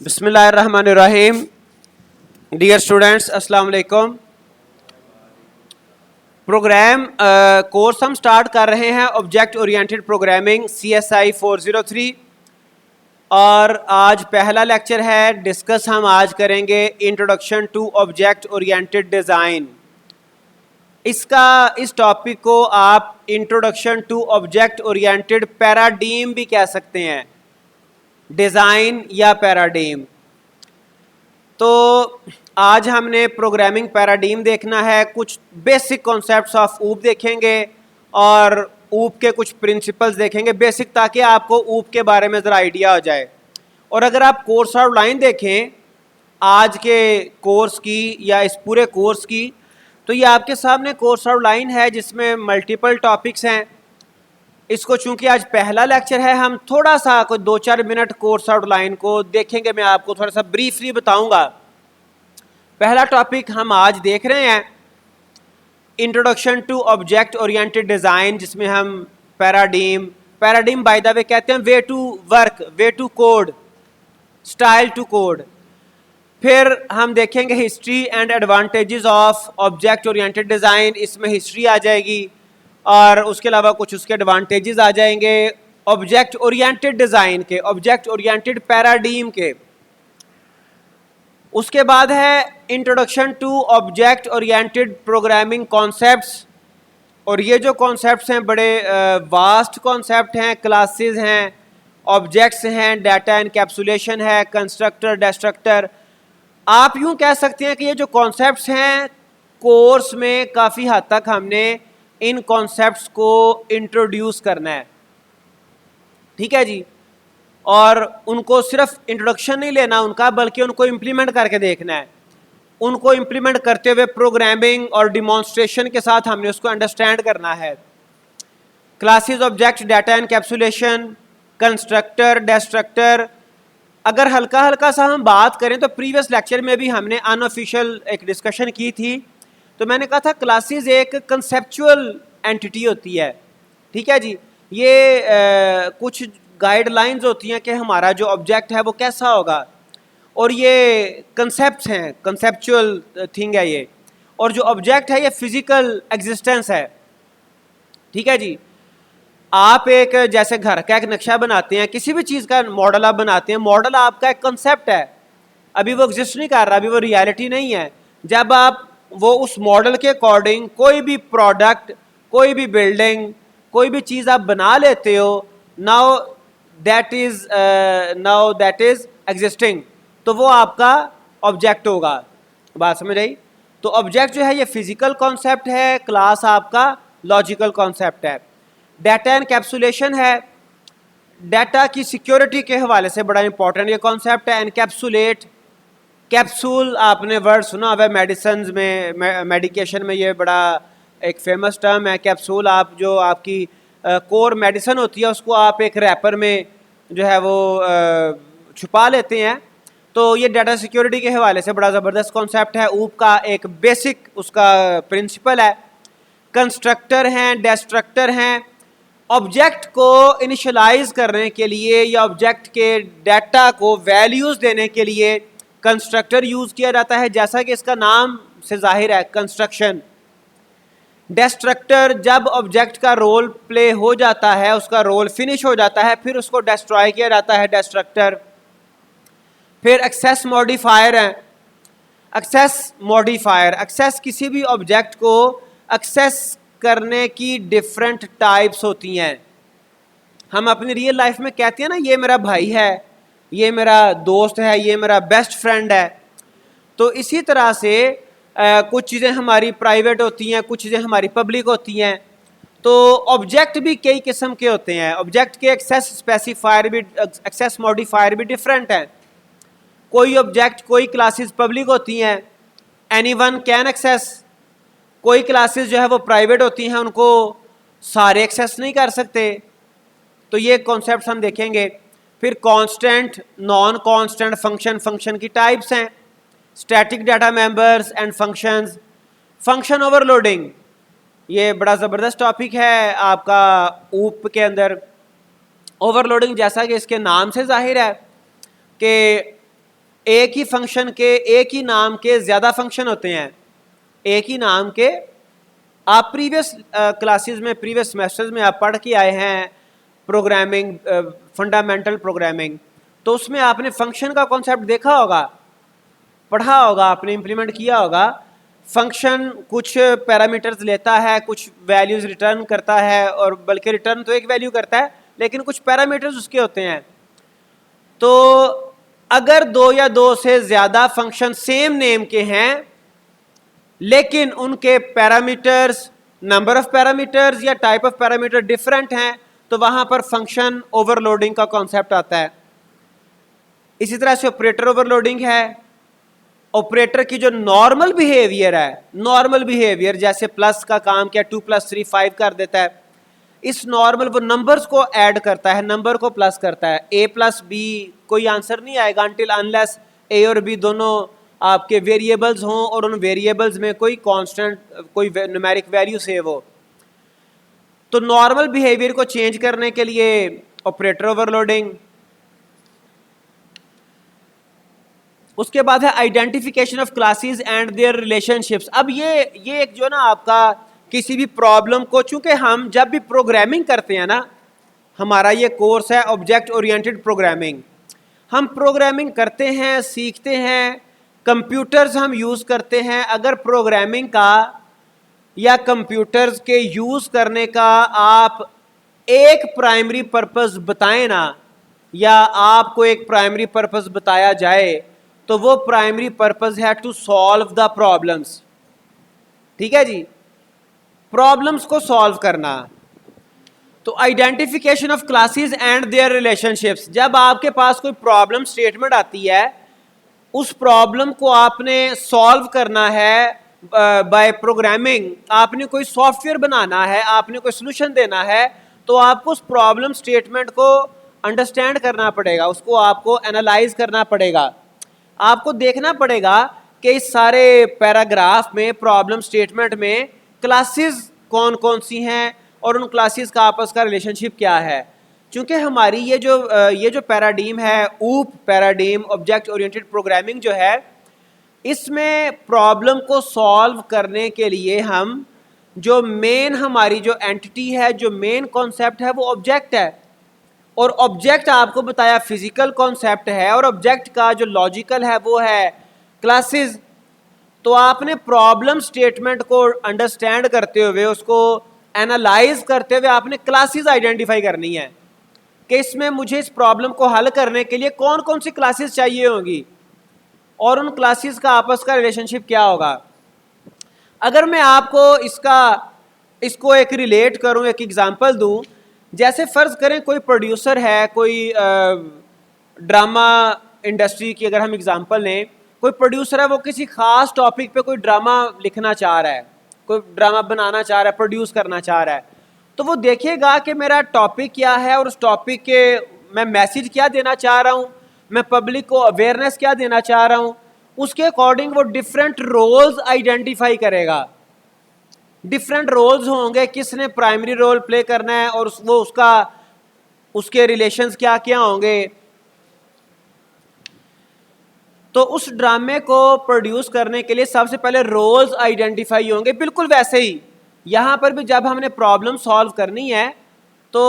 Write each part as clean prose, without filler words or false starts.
बिस्मिल्लाहिर्रहमानिर्रहीम। Dear students, अस्सलाम वालेकुम। प्रोग्राम कोर्स हम स्टार्ट कर रहे हैं ऑब्जेक्ट ओरिएंटेड प्रोग्रामिंग CSI 403 और आज पहला लेक्चर है। डिस्कस हम आज करेंगे introduction to object oriented design. इस टॉपिक को आप introduction to object oriented paradigm भी कह सकते हैं, डिज़ाइन या पैराडीम। तो आज हमने प्रोग्रामिंग पैराडीम देखना है, कुछ बेसिक कॉन्सेप्ट्स ऑफ ऊप देखेंगे और ऊप के कुछ प्रिंसिपल्स देखेंगे बेसिक, ताकि आपको ऊप के बारे में ज़रा आइडिया हो जाए। और अगर आप कोर्स आउटलाइन देखें आज के कोर्स की या इस पूरे कोर्स की, तो ये आपके सामने कोर्स आउटलाइन है जिसमें मल्टीपल टॉपिक्स हैं। इसको चूंकि आज पहला लेक्चर है, हम थोड़ा सा कोई 2-4 मिनट कोर्स आउटलाइन को देखेंगे। मैं आपको थोड़ा सा ब्रीफली बताऊंगा। पहला टॉपिक हम आज देख रहे हैं introduction to object oriented design, जिसमें हम पैराडीम बाय द वे कहते हैं way to work, way to code, style to code. फिर हम देखेंगे history and advantages of object oriented design, इसमें हिस्ट्री आ जाएगी और उसके अलावा कुछ उसके एडवांटेजेस आ जाएंगे ऑब्जेक्ट ओरिएंटेड डिज़ाइन के, ऑब्जेक्ट ओरिएंटेड पैराडीम के। उसके बाद है introduction to object oriented programming concepts, और ये जो कॉन्सेप्ट्स हैं बड़े वास्ट कॉन्सेप्ट हैं। क्लासेस हैं, ऑब्जेक्ट्स हैं, डाटा एनकैप्सुलेशन है, कंस्ट्रक्टर, डिस्ट्रक्टर। आप यूं कह सकते हैं कि ये जो कॉन्सेप्ट्स हैं कोर्स में काफ़ी हद तक हमने इन कॉन्सेप्ट्स को इंट्रोड्यूस करना है, ठीक है जी। और उनको सिर्फ इंट्रोडक्शन नहीं लेना उनका, बल्कि उनको इम्प्लीमेंट करके देखना है। उनको इम्प्लीमेंट करते हुए प्रोग्रामिंग और डिमॉन्स्ट्रेशन के साथ हमने उसको अंडरस्टैंड करना है। Classes, object, data encapsulation, constructor, destructor. अगर हल्का हल्का सा हम बात करें तो प्रीवियस लेक्चर में भी हमने अनऑफिशियल एक डिस्कशन की थी। तो मैंने कहा था क्लासेस एक कंसेप्चुअल एंटिटी होती है, ठीक है जी। ये कुछ गाइडलाइंस होती हैं कि हमारा जो ऑब्जेक्ट है वो कैसा होगा, और ये कंसेप्ट्स हैं, कंसेप्चुअल थिंग है ये। और जो ऑब्जेक्ट है ये फिजिकल एग्जिस्टेंस है, ठीक है जी। आप एक जैसे घर का एक नक्शा बनाते हैं, किसी भी चीज़ का मॉडल आप बनाते हैं, मॉडल आपका एक कंसेप्ट है, अभी वो एग्जिस्ट नहीं कर रहा, अभी वो रियलिटी नहीं है। जब आप वो उस मॉडल के अकॉर्डिंग कोई भी प्रोडक्ट, कोई भी बिल्डिंग, कोई भी चीज़ आप बना लेते हो, नाउ दैट इज एग्जिस्टिंग, तो वो आपका ऑब्जेक्ट होगा। बात समझ आई? तो ऑब्जेक्ट जो है ये फिजिकल कॉन्सेप्ट है, क्लास आपका लॉजिकल कॉन्सेप्ट है। डाटा एनकैप्सुलेशन है, डाटा की सिक्योरिटी के हवाले से बड़ा इंपॉर्टेंट ये कॉन्सेप्ट है। एनकैप्सुलेट, कैप्सूल आपने वर्ड सुना हुआ है मेडिसिन में, मेडिकेशन में ये बड़ा एक फेमस टर्म है। कैप्सूल, आप जो आपकी कोर मेडिसिन होती है उसको आप एक रैपर में जो है वो छुपा लेते हैं। तो ये डाटा सिक्योरिटी के हवाले से बड़ा ज़बरदस्त कॉन्सेप्ट है। ऊप का एक बेसिक उसका प्रिंसिपल है। कंस्ट्रक्टर हैं, डिस्ट्रक्टर हैं। ऑब्जेक्ट को इनिशियलाइज करने के लिए या ऑब्जेक्ट के डाटा को वैल्यूज़ देने के लिए कंस्ट्रक्टर यूज़ किया जाता है, जैसा कि इसका नाम से जाहिर है, कंस्ट्रक्शन। डिस्ट्रक्टर, जब ऑब्जेक्ट का रोल प्ले हो जाता है, उसका रोल फिनिश हो जाता है, फिर उसको डिस्ट्रॉय किया जाता है, डिस्ट्रक्टर। फिर एक्सेस मॉडिफायर है। एक्सेस मॉडिफायर, एक्सेस किसी भी ऑब्जेक्ट को एक्सेस करने की डिफरेंट टाइप्स होती हैं। हम अपनी रियल लाइफ में कहते हैं ना, ये मेरा भाई है, ये मेरा दोस्त है, ये मेरा बेस्ट फ्रेंड है। तो इसी तरह से कुछ चीज़ें हमारी प्राइवेट होती हैं, कुछ चीज़ें हमारी पब्लिक होती हैं। तो ऑब्जेक्ट भी कई किस्म के होते हैं। ऑब्जेक्ट के एक्सेस स्पेसिफायर भी, एक्सेस मॉडिफायर भी डिफरेंट हैं। कोई ऑब्जेक्ट, कोई क्लासेस पब्लिक होती हैं, एनीवन कैन एक्सेस। कोई क्लासेस जो है वो प्राइवेट होती हैं, उनको सारे एक्सेस नहीं कर सकते। तो ये कॉन्सेप्ट हम देखेंगे। फिर constant, non constant function, function की टाइप्स हैं। Static data members and functions. Function overloading, ये बड़ा ज़बरदस्त टॉपिक है आपका ऊप के अंदर। ओवरलोडिंग, जैसा कि इसके नाम से जाहिर है कि एक ही फंक्शन के, एक ही नाम के ज़्यादा फंक्शन होते हैं। एक ही नाम के, आप प्रीवियस क्लासेस में, प्रीवियस सेमेस्टर्स में आप पढ़ के आए हैं प्रोग्रामिंग, फंडामेंटल प्रोग्रामिंग, तो उसमें आपने फंक्शन का कॉन्सेप्ट देखा होगा, पढ़ा होगा, आपने इम्प्लीमेंट किया होगा। फंक्शन कुछ पैरामीटर्स लेता है, कुछ वैल्यूज़ रिटर्न करता है, और बल्कि रिटर्न तो एक वैल्यू करता है लेकिन कुछ पैरामीटर्स उसके होते हैं। तो अगर दो या दो से ज़्यादा फंक्शन सेम नेम के हैं लेकिन उनके पैरामीटर्स, नंबर ऑफ पैरामीटर्स या टाइप ऑफ पैरामीटर डिफरेंट हैं, तो वहां पर फंक्शन ओवरलोडिंग का कॉन्सेप्ट आता है। इसी तरह से ऑपरेटर ओवरलोडिंग है। ऑपरेटर की जो नॉर्मल बिहेवियर है, नॉर्मल बिहेवियर जैसे प्लस का काम किया 2 + 3 5 कर देता है, इस नॉर्मल वो नंबर्स को ऐड करता है, नंबर को प्लस करता है। a + b कोई आंसर नहीं आएगा अनटिल अनलेस a और b दोनों आपके वेरिएबल्स हों और उन वेरिएबल्स में कोई कांस्टेंट, कोई न्यूमेरिक वैल्यू सेव हो। तो नॉर्मल बिहेवियर को चेंज करने के लिए ऑपरेटर ओवरलोडिंग। उसके बाद है identification of classes and there relationships. अब ये एक जो ना आपका किसी भी प्रॉब्लम को, चूंकि हम जब भी प्रोग्रामिंग करते हैं ना, हमारा ये कोर्स है ऑब्जेक्ट ओरिएंटेड प्रोग्रामिंग, हम प्रोग्रामिंग करते हैं, सीखते हैं, कंप्यूटर्स हम यूज़ करते हैं। अगर प्रोग्रामिंग का या कंप्यूटर्स के यूज़ करने का आप एक प्राइमरी पर्पस बताएं ना, या आपको एक प्राइमरी पर्पस बताया जाए, तो वो प्राइमरी पर्पस है टू सॉल्व द प्रॉब्लम्स। ठीक है जी, प्रॉब्लम्स को सॉल्व करना। तो identification of classes and there relationships, जब आपके पास कोई प्रॉब्लम स्टेटमेंट आती है, उस प्रॉब्लम को आपने सॉल्व करना है बाय प्रोग्रामिंग, आपने कोई सॉफ्टवेयर बनाना है, आपने कोई सोल्यूशन देना है, तो आपको उस प्रॉब्लम स्टेटमेंट को अंडरस्टैंड करना पड़ेगा, उसको आपको एनालाइज करना पड़ेगा। आपको देखना पड़ेगा कि इस सारे पैराग्राफ में, प्रॉब्लम स्टेटमेंट में क्लासेस कौन कौन सी हैं और उन क्लासेस का आपस का रिलेशनशिप क्या है। क्योंकि हमारी ये जो पैराडीम है, ऊप पैराडीम, ऑब्जेक्ट ओरिएंटेड प्रोग्रामिंग जो है, इसमें प्रॉब्लम को सॉल्व करने के लिए हम जो मेन हमारी जो एंटिटी है, जो मेन कॉन्सेप्ट है, वो ऑब्जेक्ट है। और ऑब्जेक्ट आपको बताया फिजिकल कॉन्सेप्ट है, और ऑब्जेक्ट का जो लॉजिकल है वो है क्लासेस। तो आपने प्रॉब्लम स्टेटमेंट को अंडरस्टैंड करते हुए, उसको एनालाइज करते हुए, आपने क्लासेस आइडेंटिफाई करनी है कि इसमें मुझे इस प्रॉब्लम को हल करने के लिए कौन कौन सी क्लासेस चाहिए होंगी और उन क्लासेस का आपस का रिलेशनशिप क्या होगा। अगर मैं आपको इसको एक रिलेट करूं, एक एग्जांपल दूं, जैसे फ़र्ज़ करें कोई प्रोड्यूसर है, कोई ड्रामा इंडस्ट्री की अगर हम एग्जांपल लें, कोई प्रोड्यूसर है, वो किसी ख़ास टॉपिक पे कोई ड्रामा लिखना चाह रहा है, कोई ड्रामा बनाना चाह रहा है, प्रोड्यूस करना चाह रहा है, तो वो देखेगा कि मेरा टॉपिक क्या है और उस टॉपिक के मैं मैसेज क्या देना चाह रहा हूँ, मैं पब्लिक को अवेयरनेस क्या देना चाह रहा हूँ। उसके अकॉर्डिंग वो डिफरेंट रोल्स आइडेंटिफाई करेगा। डिफरेंट रोल्स होंगे, किसने प्राइमरी रोल प्ले करना है और उसके रिलेशंस क्या क्या होंगे। तो उस ड्रामे को प्रोड्यूस करने के लिए सबसे पहले रोल्स आइडेंटिफाई होंगे। बिल्कुल वैसे ही यहाँ पर भी जब हमने प्रॉब्लम सॉल्व करनी है तो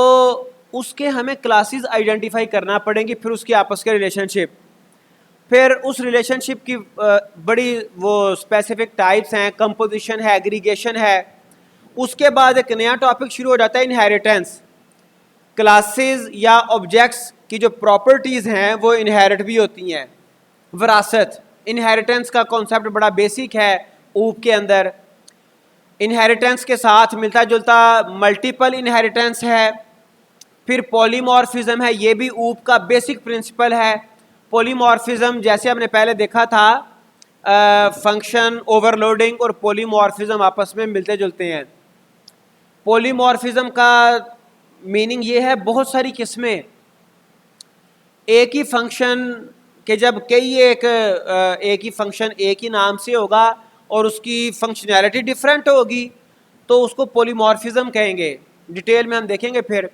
उसके हमें क्लासेस आइडेंटिफाई करना पड़ेंगी, फिर उसकी आपस के रिलेशनशिप, फिर उस रिलेशनशिप की बड़ी वो स्पेसिफिक टाइप्स हैं, कंपोजिशन है, एग्रीगेशन है। उसके बाद एक नया टॉपिक शुरू हो जाता है, इनहेरिटेंस। क्लासेस या ऑब्जेक्ट्स की जो प्रॉपर्टीज़ हैं वो इनहेरिट भी होती हैं, विरासत। इनहेरिटेंस का कॉन्सेप्ट बड़ा बेसिक है ऊप के अंदर। इनहेरिटेंस के साथ मिलता जुलता मल्टीपल इनहेरिटेंस है, फिर पॉलीमॉर्फिज्म है, ये भी ऊप का बेसिक प्रिंसिपल है। पॉलीमॉर्फिज्म जैसे हमने पहले देखा था, फंक्शन ओवरलोडिंग और पॉलीमॉर्फिज्म आपस में मिलते जुलते हैं। पॉलीमॉर्फिज्म का मीनिंग ये है बहुत सारी किस्में, एक ही फंक्शन के जब कई एक ही फंक्शन एक ही नाम से होगा और उसकी फंक्शनैलिटी डिफरेंट होगी तो उसको पॉलीमॉर्फिज्म कहेंगे। डिटेल में हम देखेंगे फिर।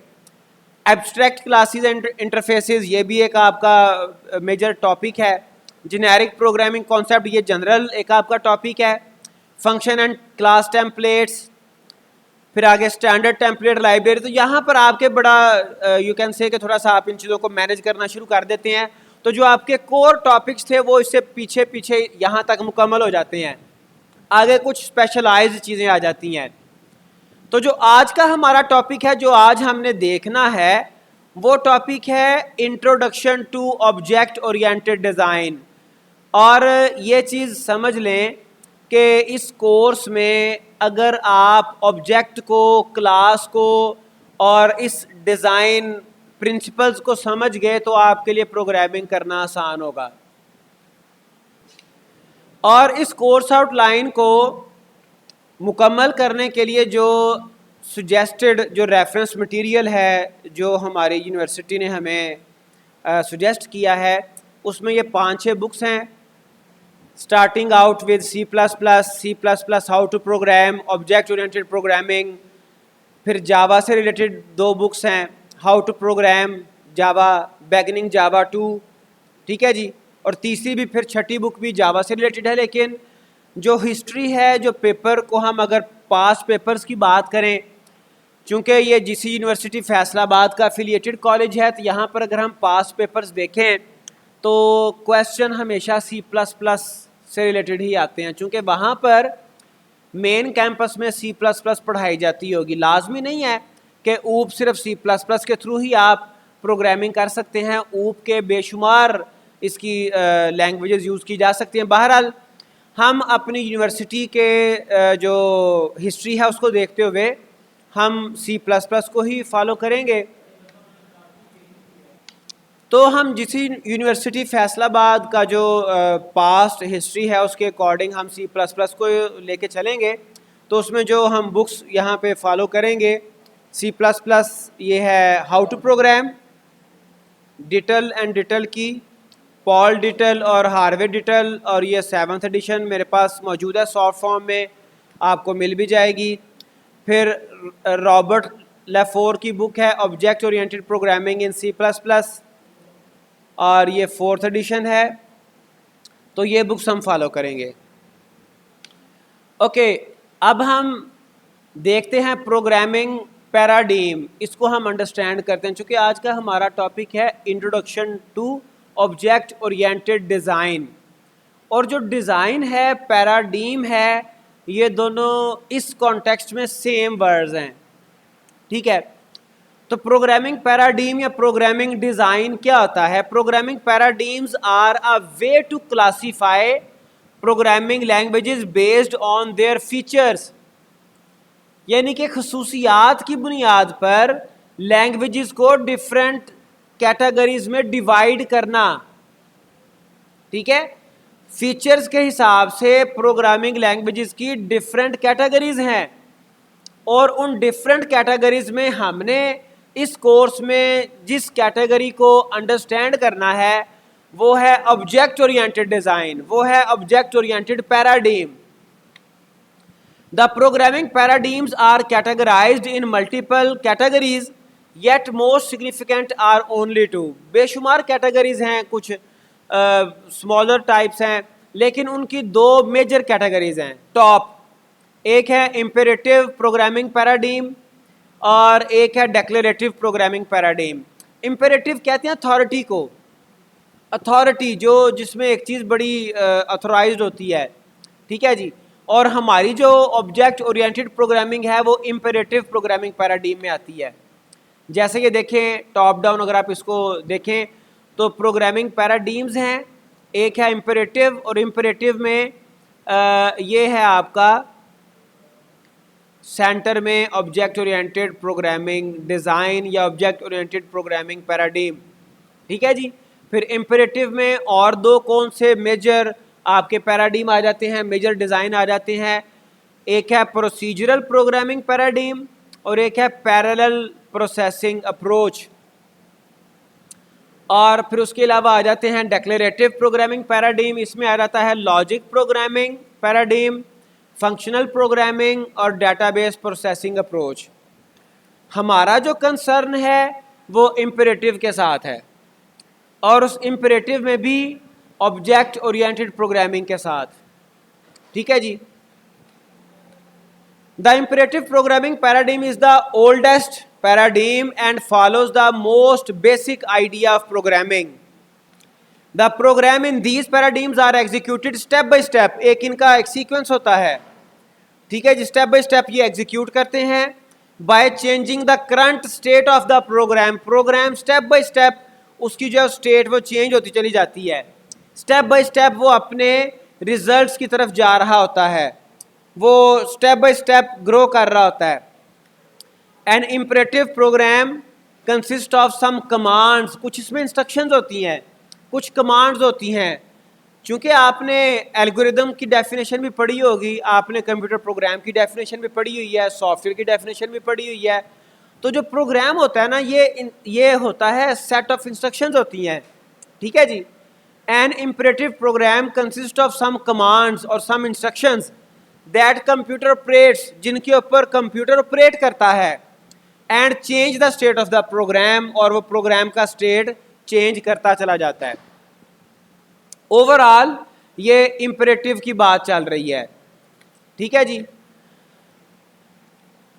एब्स्ट्रैक्ट क्लासेस एंड इंटरफेसेस, ये भी एक आपका मेजर टॉपिक है जेनेरिक प्रोग्रामिंग कॉन्सेप्ट, ये जनरल एक आपका टॉपिक है। फंक्शन एंड क्लास टेम्पलेट्स, फिर आगे स्टैंडर्ड टेम्पलेट लाइब्रेरी। तो यहाँ पर आपके बड़ा यू कैन से कि थोड़ा सा आप इन चीज़ों को मैनेज करना शुरू कर देते हैं, तो जो आपके कोर टॉपिक्स थे वो इससे पीछे पीछे यहाँ तक मुकम्मल हो जाते हैं, आगे कुछ स्पेशलाइज्ड चीज़ें आ जाती हैं। तो जो आज का हमारा टॉपिक है, जो आज हमने देखना है, वो टॉपिक है introduction to object oriented design. और ये चीज़ समझ लें कि इस कोर्स में अगर आप ऑब्जेक्ट को, क्लास को और इस डिज़ाइन प्रिंसिपल्स को समझ गए तो आपके लिए प्रोग्रामिंग करना आसान होगा। और इस कोर्स आउटलाइन को मुकम्मल करने के लिए जो सुजेस्टेड जो रेफरेंस मटेरियल है, जो हमारी यूनिवर्सिटी ने हमें सुजेस्ट किया है, उसमें ये 5-6 बुक्स हैं। Starting out with C plus plus how to program, object oriented programming. फिर जावा से रिलेटेड 2 बुक्स हैं, how to program Java, beginning Java 2, ठीक है जी। और तीसरी भी, फिर छठी बुक भी जावा से रिलेटेड है। लेकिन जो हिस्ट्री है, जो पेपर को हम अगर पास पेपर्स की बात करें, चूँकि ये जीसी यूनिवर्सिटी फैसलाबाद का एफिलिएटेड कॉलेज है, तो यहाँ पर अगर हम पास पेपर्स देखें तो क्वेश्चन हमेशा सी प्लस प्लस से रिलेटेड ही आते हैं, चूँकि वहाँ पर मेन कैंपस में सी प्लस प्लस पढ़ाई जाती होगी। लाजमी नहीं है कि ऊप सिर्फ सी प्लस प्लस के थ्रू ही आप प्रोग्रामिंग कर सकते हैं, ऊप के बेशुमार इसकी लैंग्वेजेस यूज़ की जा सकती हैं। बहरहाल हम अपनी यूनिवर्सिटी के जो हिस्ट्री है उसको देखते हुए हम सी प्लस प्लस को ही फॉलो करेंगे। तो हम जिस यूनिवर्सिटी फैसलाबाद का जो पास्ट हिस्ट्री है उसके अकॉर्डिंग हम सी प्लस प्लस को लेके चलेंगे। तो उसमें जो हम बुक्स यहाँ पे फॉलो करेंगे, सी प्लस प्लस ये है how to program, Deitel and Deitel की, पॉल डिटेल और हार्वे डिटेल, और ये 7th एडिशन मेरे पास मौजूद है, सॉफ्ट फॉर्म में आपको मिल भी जाएगी। फिर रॉबर्ट लेफोर की बुक है object oriented programming in C plus plus, और ये 4th एडिशन है। तो ये बुक्स हम फॉलो करेंगे। ओके, अब हम देखते हैं प्रोग्रामिंग पैराडिम, इसको हम अंडरस्टैंड करते हैं, चूँकि आज का हमारा टॉपिक है introduction to object oriented design. और जो डिज़ाइन है, पैराडिम है, ये दोनों इस कॉन्टेक्स्ट में सेम वर्ड्स हैं, ठीक है। तो प्रोग्रामिंग पैराडिम या प्रोग्रामिंग डिज़ाइन क्या होता है? Programming paradigms are a way to classify programming languages based on their features, यानी कि खसूसियात की बुनियाद पर लैंग्वेजेस को डिफरेंट कैटेगरीज में डिवाइड करना, ठीक है। फीचर्स के हिसाब से प्रोग्रामिंग लैंग्वेजेस की डिफरेंट कैटेगरीज हैं, और उन डिफरेंट कैटेगरीज में हमने इस कोर्स में जिस कैटेगरी को अंडरस्टैंड करना है वो है ऑब्जेक्ट ओरिएंटेड डिज़ाइन, वो है object oriented paradigm. The programming paradigms are categorized in multiple categories, yet most significant are only 2। बेशुमार कैटेगरीज हैं, कुछ स्मॉलर टाइप्स हैं, लेकिन उनकी 2 मेजर कैटेगरीज हैं टॉप। एक है इम्पेरेटिव प्रोग्रामिंग पैराडिम और एक है डेक्लेरेटिव प्रोग्रामिंग पैराडिम। इम्पेरेटिव कहते हैं अथॉरिटी को, अथॉरिटी जो जिसमें एक चीज़ बड़ी अथोराइज्ड होती है, ठीक है जी। और हमारी जो ऑब्जेक्ट ओरिएंटेड प्रोग्रामिंग है वो इम्पेरेटिव प्रोग्रामिंग पैराडिम में आती है। जैसे कि देखें टॉप डाउन, अगर आप इसको देखें तो प्रोग्रामिंग पैराडिम्स हैं, एक है इम्पेरेटिव, और इम्पेरेटिव में ये है आपका सेंटर में ऑब्जेक्ट ओरिएंटेड प्रोग्रामिंग डिज़ाइन या ऑब्जेक्ट ओरिएंटेड प्रोग्रामिंग पैराडिम, ठीक है जी। फिर इम्पेरेटिव में और 2 कौन से मेजर आपके पैराडिम आ जाते हैं, मेजर डिज़ाइन आ जाते हैं। एक है प्रोसीजरल प्रोग्रामिंग पैराडिम और एक है पैरेलल प्रोसेसिंग अप्रोच। और फिर उसके अलावा आ जाते हैं डेक्लेरेटिव प्रोग्रामिंग पैराडिम, इसमें आ जाता है logic programming paradigm, functional programming और डेटाबेस प्रोसेसिंग अप्रोच। हमारा जो कंसर्न है वो इम्पेरेटिव के साथ है, और उस इम्पेरेटिव में भी ऑब्जेक्ट ओरिएंटेड प्रोग्रामिंग के साथ। ठीक है जी। The imperative programming paradigm is the oldest paradigm and follows the most basic idea of programming. The program in these paradigms are executed step by step. एक इनका एक सीक्वेंस होता है, ठीक है जी, स्टेप बाय स्टेप ये एग्जीक्यूट करते हैं by changing the current state of the program. Program step by step उसकी जो स्टेट वो चेंज होती चली जाती है, स्टेप बाय स्टेप वो अपने रिजल्ट्स की तरफ जा रहा होता है, वो स्टेप बाय स्टेप ग्रो कर रहा होता है। An imperative program consist of some commands. कुछ इसमें इंस्ट्रक्शंस होती हैं, कुछ कमांड्स होती हैं। चूँकि आपने एल्गोरिदम की डेफिनेशन भी पढ़ी होगी, आपने कंप्यूटर प्रोग्राम की डेफिनेशन भी पढ़ी हुई है, सॉफ्टवेयर की डेफिनेशन भी पढ़ी हुई है, तो जो प्रोग्राम होता है ना ये होता है सेट ऑफ इंस्ट्रक्शंस होती हैं। ठीक है जी। An imperative program consist of some commands और some instructions that computer operates, जिनके ऊपर कंप्यूटर ऑपरेट करता है, and change the state of the program, और वो प्रोग्राम का स्टेट चेंज करता चला जाता है। ओवरऑल ये इम्परेटिव की बात चल रही है। ठीक है जी।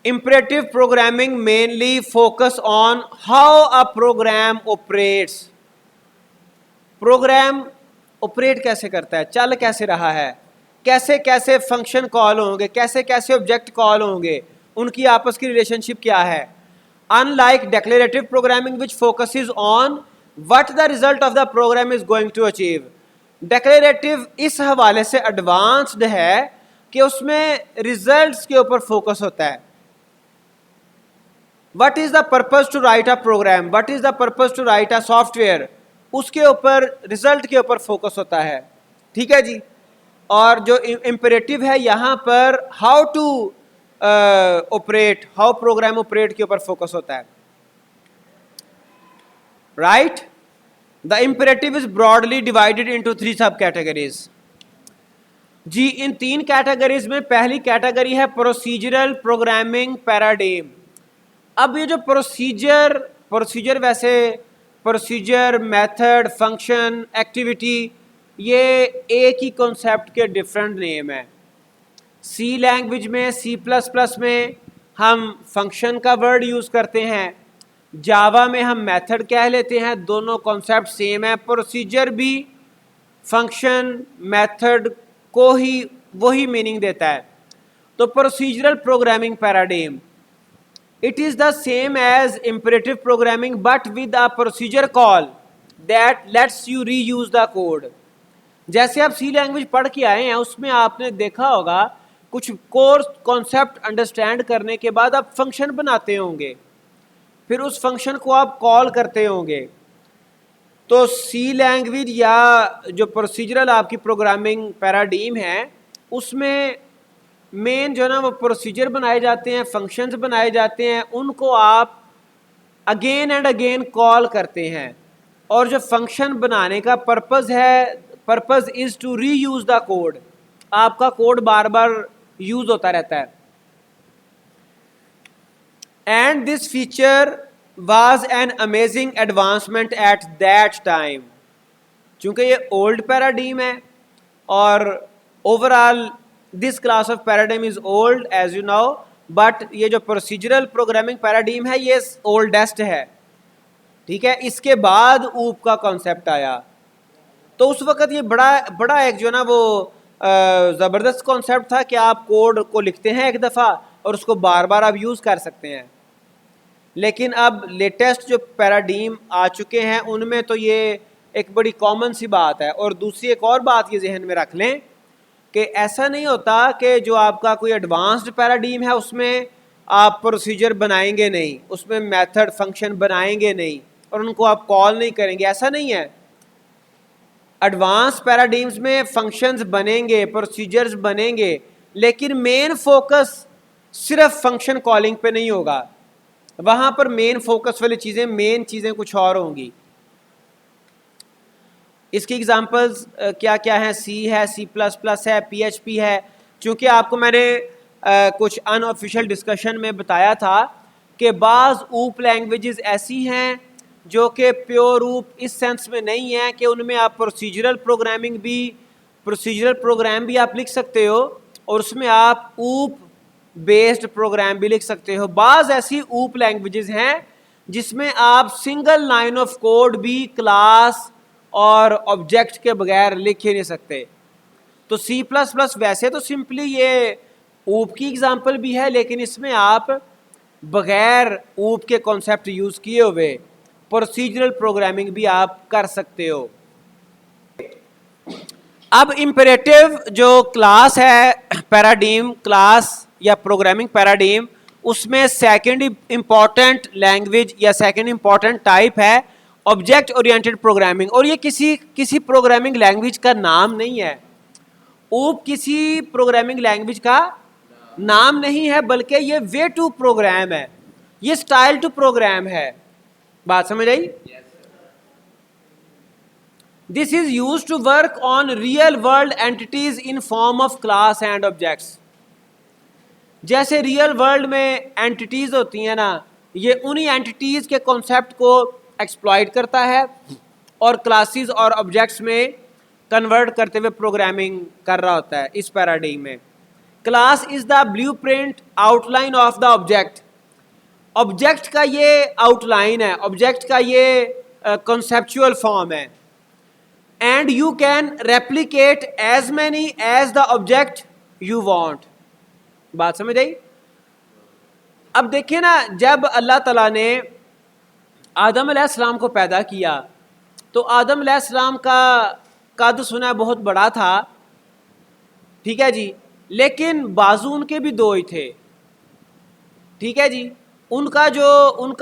Imperative programming mainly focus on how a program operates. Program operate कैसे करता है, चल कैसे रहा है, कैसे कैसे फंक्शन कॉल होंगे, कैसे कैसे ऑब्जेक्ट कॉल होंगे, उनकी आपस की रिलेशनशिप क्या है। Unlike declarative programming which focuses on what the result of the program is going to achieve. Declarative इस हवाले से एडवांस्ड है कि उसमें रिजल्ट्स के ऊपर फोकस होता है। What is the purpose to write a program, what is the purpose to write a software, उसके ऊपर रिजल्ट के ऊपर फोकस होता है। ठीक है जी। और जो इम्परेटिव है यहाँ पर how to operate, how program operate के ऊपर फोकस होता है। Right. The imperative is broadly divided into 3 sub categories. Ji, in 3 categories में पहली कैटेगरी है प्रोसीजरल प्रोग्रामिंग पैराडाइम। अब ये जो प्रोसीजर वैसे प्रोसीजर, मेथड, फंक्शन, एक्टिविटी, ये एक ही कॉन्सेप्ट के डिफरेंट नेम है। सी लैंग्वेज में, C++ में हम फंक्शन का वर्ड यूज़ करते हैं, जावा में हम मेथड कह लेते हैं, दोनों कॉन्सेप्ट सेम है। प्रोसीजर भी फंक्शन मेथड को ही वही मीनिंग देता है। तो procedural programming paradigm, it is the same as imperative programming but with a procedure call that lets you reuse the code। जैसे आप सी लैंग्वेज पढ़ के आए हैं, उसमें आपने देखा होगा कुछ कोर्स कॉन्सेप्ट अंडरस्टैंड करने के बाद आप फंक्शन बनाते होंगे, फिर उस फंक्शन को आप कॉल करते होंगे। तो सी लैंग्वेज या जो प्रोसीजरल आपकी प्रोग्रामिंग पैराडाइम है, उसमें मेन जो है ना वो प्रोसीजर बनाए जाते हैं, फंक्शंस बनाए जाते हैं, उनको आप अगेन एंड अगेन कॉल करते हैं। और जो फंक्शन बनाने का पर्पस है, purpose is to reuse the code. आपका कोड बार बार यूज होता रहता है। And this feature was an amazing advancement at that time. चूंकि ये ओल्ड पैराडाइम है और overall this class of paradigm is old as you know, but ये जो प्रोसीजरल प्रोग्रामिंग पैराडाइम है ये ओल्डेस्ट है। ठीक है। इसके बाद ऊप का कॉन्सेप्ट आया, तो उस वक्त ये बड़ा एक जो ना वो ज़बरदस्त कॉन्सेप्ट था कि आप कोड को लिखते हैं एक दफ़ा और उसको बार बार आप यूज़ कर सकते हैं। लेकिन अब लेटेस्ट जो पैराडाइम आ चुके हैं उनमें तो ये एक बड़ी कॉमन सी बात है। और दूसरी एक और बात ये जहन में रख लें कि ऐसा नहीं होता कि जो आपका कोई एडवांस्ड पैराडाइम है उसमें आप प्रोसीजर बनाएंगे नहीं, उसमें मेथड फंक्शन बनाएंगे नहीं और उनको आप कॉल नहीं करेंगे, ऐसा नहीं है। एडवांस पैराडाइम्स में फंक्शंस बनेंगे, प्रोसीजर्स बनेंगे, लेकिन मेन फोकस सिर्फ फंक्शन कॉलिंग पे नहीं होगा। वहाँ पर मेन फोकस वाली चीज़ें, मेन चीज़ें कुछ और होंगी। इसकी एग्जांपल्स क्या क्या हैं? सी है, C++ है, PHP है। चूँकि आपको मैंने कुछ अनऑफिशियल डिस्कशन में बताया था कि बाज़ ऊप लैंग्वेजेस ऐसी हैं जो कि प्योर रूप इस सेंस में नहीं है कि उनमें आप प्रोसीजरल प्रोग्राम भी आप लिख सकते हो और उसमें आप ऊप बेस्ड प्रोग्राम भी लिख सकते हो। बाज़ ऐसी ऊप लैंग्वेजेस हैं जिसमें आप सिंगल लाइन ऑफ कोड भी क्लास और ऑब्जेक्ट के बगैर लिख ही नहीं सकते। तो C++ वैसे तो सिंपली ये ऊप की एग्जांपल भी है, लेकिन इसमें आप बगैर ऊप के कॉन्सेप्ट यूज़ किए हुए प्रोसीजरल प्रोग्रामिंग भी आप कर सकते हो। अब इम्पेरेटिव जो क्लास है, पैराडिम क्लास या प्रोग्रामिंग पैराडिम, उसमें सेकंड इंपॉर्टेंट लैंग्वेज या सेकंड इंपॉर्टेंट टाइप है ऑब्जेक्ट ओरिएंटेड प्रोग्रामिंग। और ये किसी प्रोग्रामिंग लैंग्वेज का नाम नहीं है। ऊप किसी प्रोग्रामिंग लैंग्वेज का नाम नहीं है, बल्कि ये वे टू प्रोग्राम है, ये स्टाइल टू प्रोग्राम है। बात समझ आई? This is use to work on real world entities in form of class and objects. जैसे रियल वर्ल्ड में एंटिटीज होती हैं ना, ये उन्हीं एंटिटीज के कॉन्सेप्ट को एक्सप्लॉइट करता है और क्लासेस और ऑब्जेक्ट्स में कन्वर्ट करते हुए प्रोग्रामिंग कर रहा होता है। इस पैराडाइम में class is the blueprint outline of the object. Object का ये आउटलाइन है, ऑब्जेक्ट का ये कॉन्सेप्चुअल फॉर्म है। And you can replicate as many as the object you want. बात समझ आई? अब देखिए ना, जब अल्लाह ताला ने आदम अलैहिस्सलाम को पैदा किया तो आदम अलैहिस्सलाम का कद सुना बहुत बड़ा था, ठीक है जी, लेकिन बाजू उनके भी दो ही थे, ठीक है जी। उनका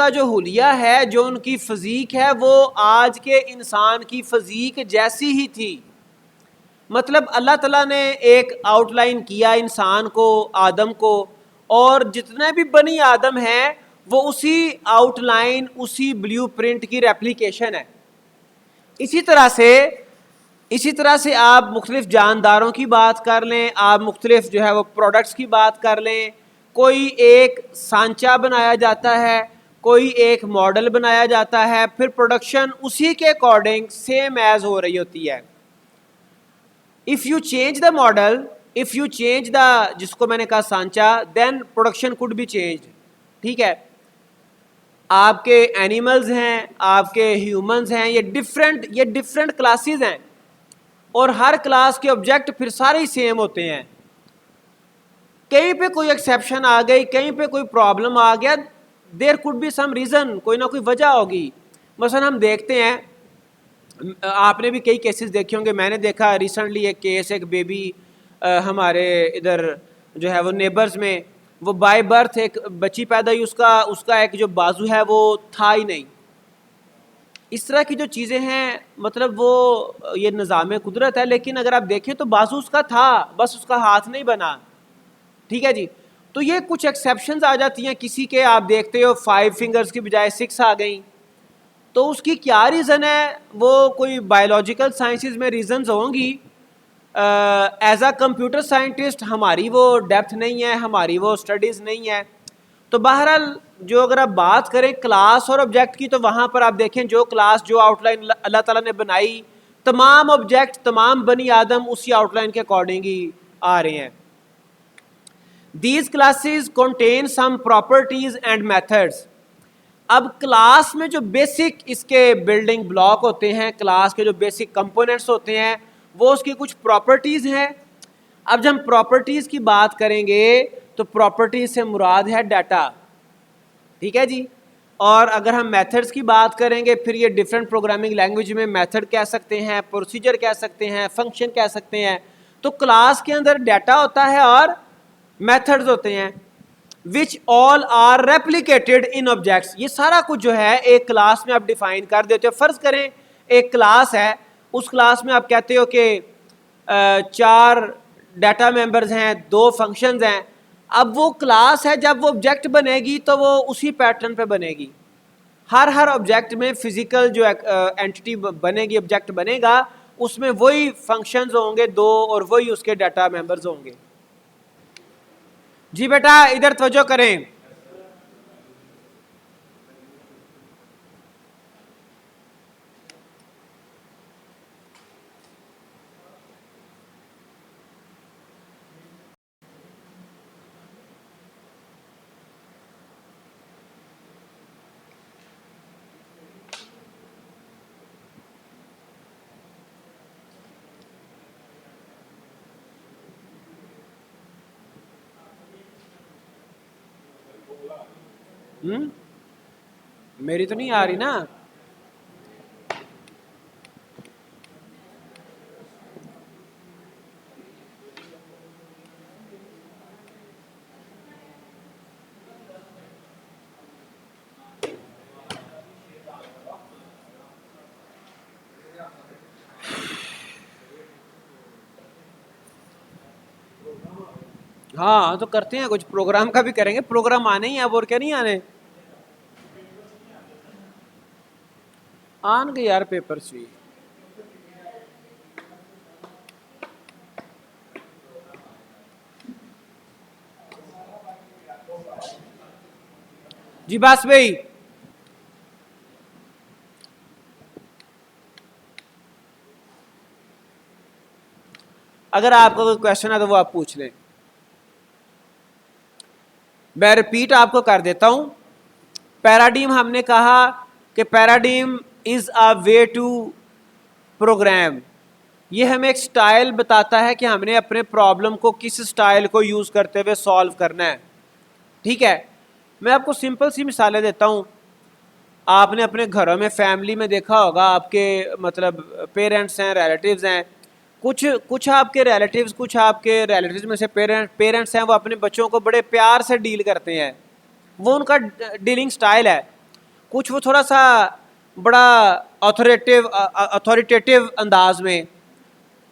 जो हुलिया है, जो उनकी फ़ज़ीक है, वो आज के इंसान की फ़ज़ीक जैसी ही थी। मतलब अल्लाह ताला ने एक आउटलाइन किया इंसान को, आदम को, और जितने भी बनी आदम हैं वो उसी आउटलाइन, उसी ब्लूप्रिंट की रेप्लिकेशन है। इसी तरह से आप मुख्तलिफ जानदारों की बात कर लें, आप मुख्तलिफ जो है वो प्रोडक्ट्स की बात कर लें। कोई एक सांचा बनाया जाता है, कोई एक मॉडल बनाया जाता है, फिर प्रोडक्शन उसी के अकॉर्डिंग सेम एज हो रही होती है। If you change the model, if you change the, जिसको मैंने कहा सांचा, then production could be changed, ठीक है। आपके एनिमल्स हैं, आपके ह्यूमंस हैं, ये डिफरेंट क्लासेस हैं और हर क्लास के ऑब्जेक्ट फिर सारे ही सेम होते हैं। कहीं पे कोई एक्सेप्शन आ गई, कहीं पे कोई प्रॉब्लम आ गया, there could be some reason, कोई ना कोई वजह होगी। मसलन हम देखते हैं, आपने भी कई केसेस देखे होंगे, मैंने देखा रिसेंटली एक केस, एक बेबी हमारे इधर जो है वो नेबर्स में, वो बाय बर्थ एक बच्ची पैदा हुई, उसका एक जो बाजू है वो था ही नहीं। इस तरह की जो चीज़ें हैं, मतलब वो ये निज़ाम कुदरत है, लेकिन अगर आप देखें तो बाजू उसका था, बस उसका हाथ नहीं बना, ठीक है जी। तो ये कुछ एक्सेप्शंस आ जाती हैं। किसी के आप देखते हो 5 फिंगर्स की बजाय 6 आ गई, तो उसकी क्या रीज़न है? वो कोई बायोलॉजिकल साइंसेस में रीज़न्स होंगी। एज अ कंप्यूटर साइंटिस्ट हमारी वो डेप्थ नहीं है, हमारी वो स्टडीज़ नहीं है। तो बहरहाल जो अगर आप बात करें क्लास और ऑब्जेक्ट की, तो वहाँ पर आप देखें जो क्लास, जो आउटलाइन अल्लाह ताला ने बनाई, तमाम ऑब्जेक्ट, तमाम बनी आदम उसी आउटलाइन के अकॉर्डिंग ही आ रहे हैं। These classes contain some properties and methods. अब क्लास में जो बेसिक इसके बिल्डिंग ब्लॉक होते हैं, क्लास के जो बेसिक कंपोनेंट्स होते हैं, वो उसकी कुछ प्रॉपर्टीज़ हैं। अब जब हम प्रॉपर्टीज़ की बात करेंगे तो प्रॉपर्टीज़ से मुराद है डाटा, ठीक है जी। और अगर हम मेथड्स की बात करेंगे, फिर ये डिफरेंट प्रोग्रामिंग लैंग्वेज में मेथड कह सकते हैं, प्रोसीजर कह सकते हैं, फंक्शन कह सकते हैं। तो क्लास के अंदर डाटा होता है और मेथड्स होते हैं, which all are replicated in objects. ये सारा कुछ जो है एक क्लास में आप डिफाइन कर देते हो। फ़र्ज़ करें एक क्लास है, उस क्लास में आप कहते हो कि 4 डाटा मेंबर्स हैं, 2 फंक्शंस हैं। अब वो क्लास है, जब वो ऑब्जेक्ट बनेगी तो वो उसी पैटर्न पे बनेगी। हर ऑब्जेक्ट में फिजिकल जो एंटिटी बनेगी, ऑब्जेक्ट बनेगा, उसमें वही फंक्शंस होंगे 2 और वही उसके डाटा मेंबर्स होंगे। जी बेटा इधर तवज्जो करें। मेरी तो नहीं आ रही ना। हाँ तो करते हैं, कुछ प्रोग्राम का भी करेंगे, प्रोग्राम आने ही, अब और क्या नहीं आने। आन गए यार पेपर्स भी। जी बस भाई, अगर आपका कोई क्वेश्चन है तो वो आप पूछ लें। मैं रिपीट आपको कर देता हूं। पैराडिम हमने कहा कि paradigm is a way to program. ये हमें एक स्टाइल बताता है कि हमने अपने प्रॉब्लम को किस स्टाइल को यूज करते हुए सॉल्व करना है। ठीक है, मैं आपको सिंपल सी मिसालें देता हूं। आपने अपने घरों में, फैमिली में देखा होगा, आपके मतलब पेरेंट्स हैं, रिलेटिव्स हैं, कुछ आपके रिलेटिव्स में से पेरेंट्स हैं, वो अपने बच्चों को बड़े प्यार से डील करते हैं, वो उनका डीलिंग स्टाइल है। कुछ वो थोड़ा सा बड़ा अथॉरिटेटिव अंदाज में,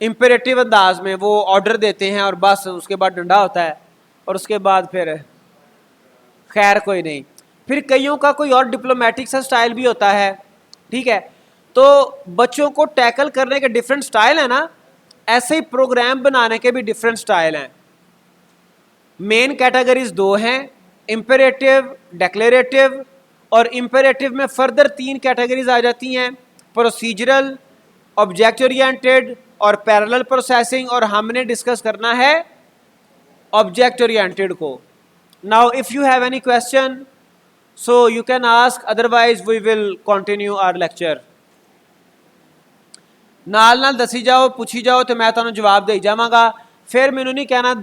इम्पेरेटिव अंदाज में वो ऑर्डर देते हैं और बस उसके बाद डंडा होता है और उसके बाद फिर खैर कोई नहीं। फिर कईयों का कोई और डिप्लोमेटिक सा स्टाइल भी होता है। ठीक है, तो बच्चों को टैकल करने के डिफरेंट स्टाइल है ना, ऐसे ही प्रोग्राम बनाने के भी डिफरेंट स्टाइल हैं। मेन कैटेगरीज दो हैं, इंपेरेटिव, डिक्लेरेटिव, और इंपेरेटिव में फर्दर 3 कैटेगरीज आ जाती हैं, प्रोसीजरल, ऑब्जेक्ट ओरिएंटेड और पैरेलल प्रोसेसिंग, और हमने डिस्कस करना है ऑब्जेक्ट ओरिएंटेड को। Now if you have any question so you can ask, otherwise we will continue our lecture। नाल नाल दसी जाओ, पूछी जाओ तो मैं तुहानू जवाब दे जावांगा। फिर मैनू नहीं कहना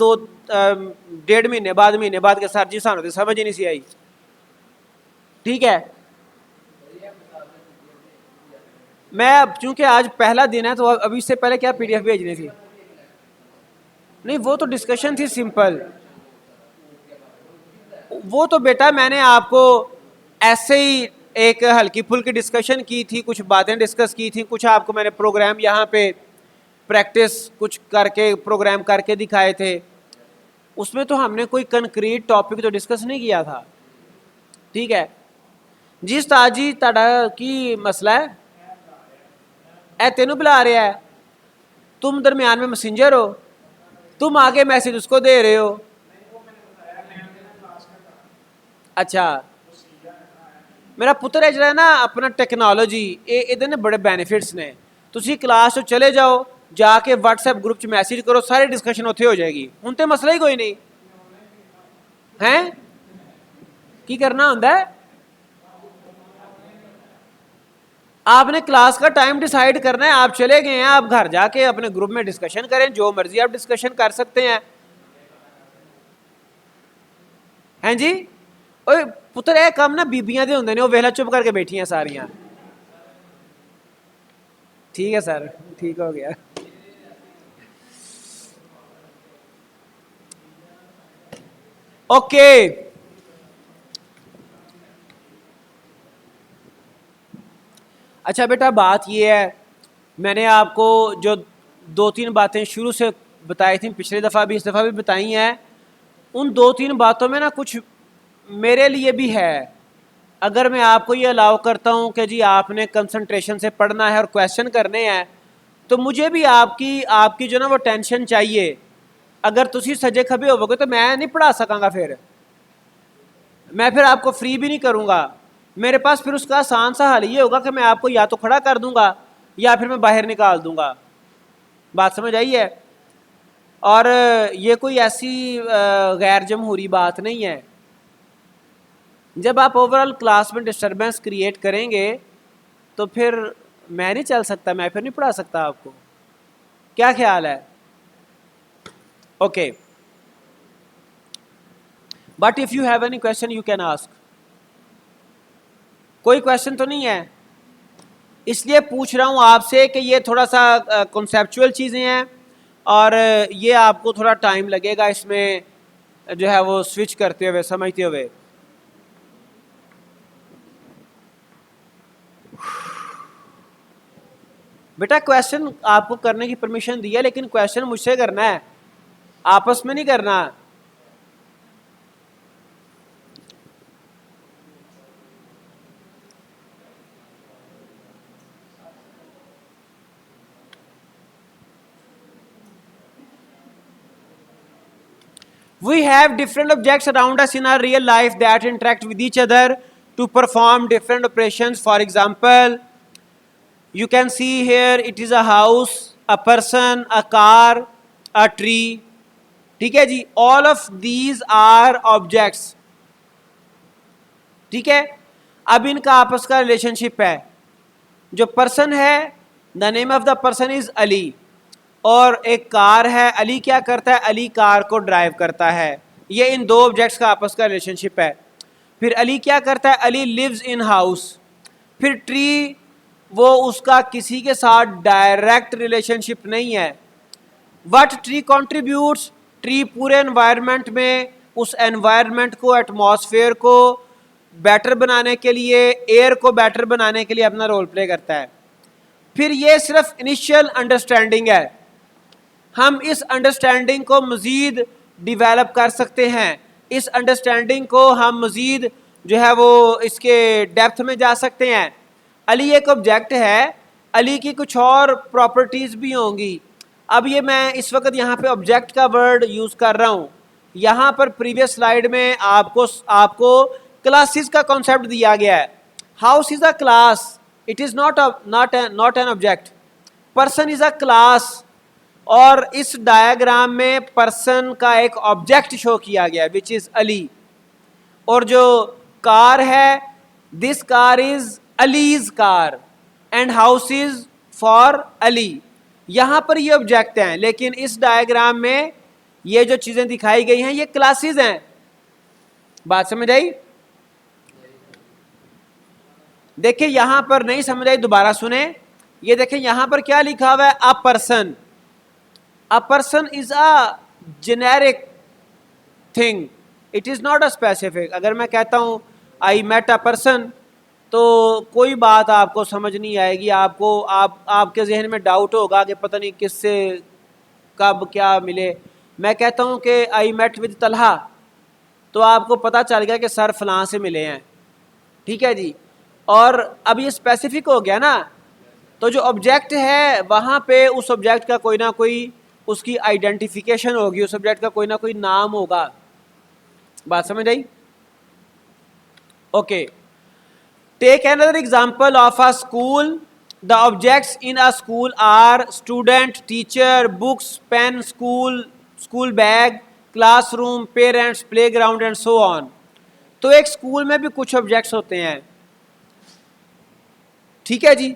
1.5 महीने बाद के सर जी सानू तो समझ ही नहीं सी आई। ठीक है, मैं चूंकि आज पहला दिन है तो अभी इससे पहले क्या पीडीएफ भेजनी थी? नहीं, वो तो डिस्कशन थी सिंपल। वो तो बेटा मैंने आपको ऐसे ही एक हल्की फुल्की डिस्कशन की थी, कुछ बातें डिस्कस की थी, कुछ आपको मैंने प्रोग्राम यहाँ पे प्रैक्टिस कुछ करके प्रोग्राम करके दिखाए थे। उसमें तो हमने कोई कंक्रीट टॉपिक तो डिस्कस नहीं किया था। ठीक है जी, उस्ताद जी ताड़ा की मसला है? ए तेनू बुला रहा है, तुम दरम्यान में मैसेंजर हो, तुम आगे मैसेज उसको दे रहे हो। अच्छा, मेरा पुत्र है जरा ना अपना टेक्नोलॉजी ये ने बड़े बेनिफिट्स ने। तुसी क्लास तो चले जाओ, जाके व्हाट्सएप ग्रुप च मैसेज करो, सारी डिस्कशन उत्थे हो जाएगी। हुण ते मसला ही कोई नहीं है। की करना होंदा है, आपने क्लास का टाइम डिसाइड करना है। आप चले गए हैं, आप घर जाके अपने ग्रुप में डिस्कशन करें, जो मर्जी आप डिस्कशन कर सकते हैं। हैं जी, ओए पुत्र यह काम ना बीबियां दे होंदे ने, वो वेला चुप करके बैठी हैं सारियां। ठीक है सर, ठीक हो गया। ओके, अच्छा बेटा बात ये है, मैंने आपको जो 2-3 बातें शुरू से बताई थी, पिछली दफ़ा भी इस दफ़ा भी बताई हैं, उन 2-3 बातों में ना कुछ मेरे लिए भी है। अगर मैं आपको ये अलाउ करता हूँ कि जी आपने कंसंट्रेशन से पढ़ना है और क्वेश्चन करने हैं, तो मुझे भी आपकी जो ना वो टेंशन चाहिए। अगर तुसी सजे खबे होवोगे तो मैं नहीं पढ़ा सकांगा, फिर मैं फिर आपको फ्री भी नहीं करूँगा। मेरे पास फिर उसका आसान सा हल ये होगा कि मैं आपको या तो खड़ा कर दूंगा या फिर मैं बाहर निकाल दूंगा। बात समझ आई है? और ये कोई ऐसी गैर जमहूरी बात नहीं है। जब आप ओवरऑल क्लास में डिस्टर्बेंस क्रिएट करेंगे तो फिर मैं नहीं चल सकता, मैं फिर नहीं पढ़ा सकता आपको। क्या ख्याल है? Okay, but if you have any question you can ask. कोई क्वेश्चन तो नहीं है? इसलिए पूछ रहा हूँ आपसे कि ये थोड़ा सा कॉन्सेप्चुअल चीज़ें हैं और ये आपको थोड़ा टाइम लगेगा इसमें जो है वो स्विच करते हुए, समझते हुए। बेटा क्वेश्चन आपको करने की परमिशन दी है, लेकिन क्वेश्चन मुझसे करना है, आपस में नहीं करना। We have different objects around us in our real life that interact with each other to perform different operations. For example, you can see here it is a house, a person, a car, a tree. ठीक है जी, all of these are objects. ठीक है, अब इनका आपस का relationship है। जो पर्सन है, the name of the person is Ali, और एक कार है, अली क्या करता है? अली कार को ड्राइव करता है। ये इन दो ऑब्जेक्ट्स का आपस का रिलेशनशिप है। फिर अली क्या करता है? Ali lives in house. फिर ट्री, वो उसका किसी के साथ डायरेक्ट रिलेशनशिप नहीं है। What tree contributes? ट्री पूरे एनवायरनमेंट में उस एनवायरनमेंट को, एटमॉस्फेयर को बेटर बनाने के लिए, एयर को बेटर बनाने के लिए अपना रोल प्ले करता है। फिर ये सिर्फ इनिशियल अंडरस्टैंडिंग है, हम इस अंडरस्टैंडिंग को मज़ीद डिवेलप कर सकते हैं। इस अंडरस्टैंडिंग को हम मज़ीद जो है वो इसके डेप्थ में जा सकते हैं। अली एक ऑब्जेक्ट है, अली की कुछ और प्रॉपर्टीज़ भी होंगी। अब ये मैं इस वक्त यहाँ पे ऑब्जेक्ट का वर्ड यूज़ कर रहा हूँ। यहाँ पर प्रीवियस स्लाइड में आपको क्लासेस का कॉन्सेप्ट दिया गया है। House is a class, it is not an object. Person is a class, और इस डायग्राम में पर्सन का एक ऑब्जेक्ट शो किया गया विच इज अली। और जो कार है, this car is allies car and house is for Ali. यहां पर ये ऑब्जेक्ट हैं, लेकिन इस डायग्राम में ये जो चीजें दिखाई गई हैं ये क्लासेस हैं। बात समझ आई? देखिए यहां पर नहीं समझ आई, दोबारा सुने। ये देखें यहां पर क्या लिखा हुआ है? A person. A person is a generic thing, it is not a specific. अगर मैं कहता हूँ I met a person, तो कोई बात आपको समझ नहीं आएगी। आपके जहन में डाउट होगा कि पता नहीं किससे कब क्या मिले। मैं कहता हूँ कि I met with तलहा, तो आपको पता चल गया कि सर फलां से मिले हैं। ठीक है जी, और अब ये स्पेसिफिक हो गया ना। तो जो ऑब्जेक्ट है वहाँ पे उस ऑब्जेक्ट का कोई ना कोई उसकी आइडेंटिफिकेशन होगी, उस सब्जेक्ट का कोई ना कोई नाम होगा। बात समझ आई? Okay, take another example of a school. The objects in a school are student, teacher, books, pen, school bag, classroom, parents, playground and so on. तो एक स्कूल में भी कुछ ऑब्जेक्ट्स होते हैं। ठीक है जी,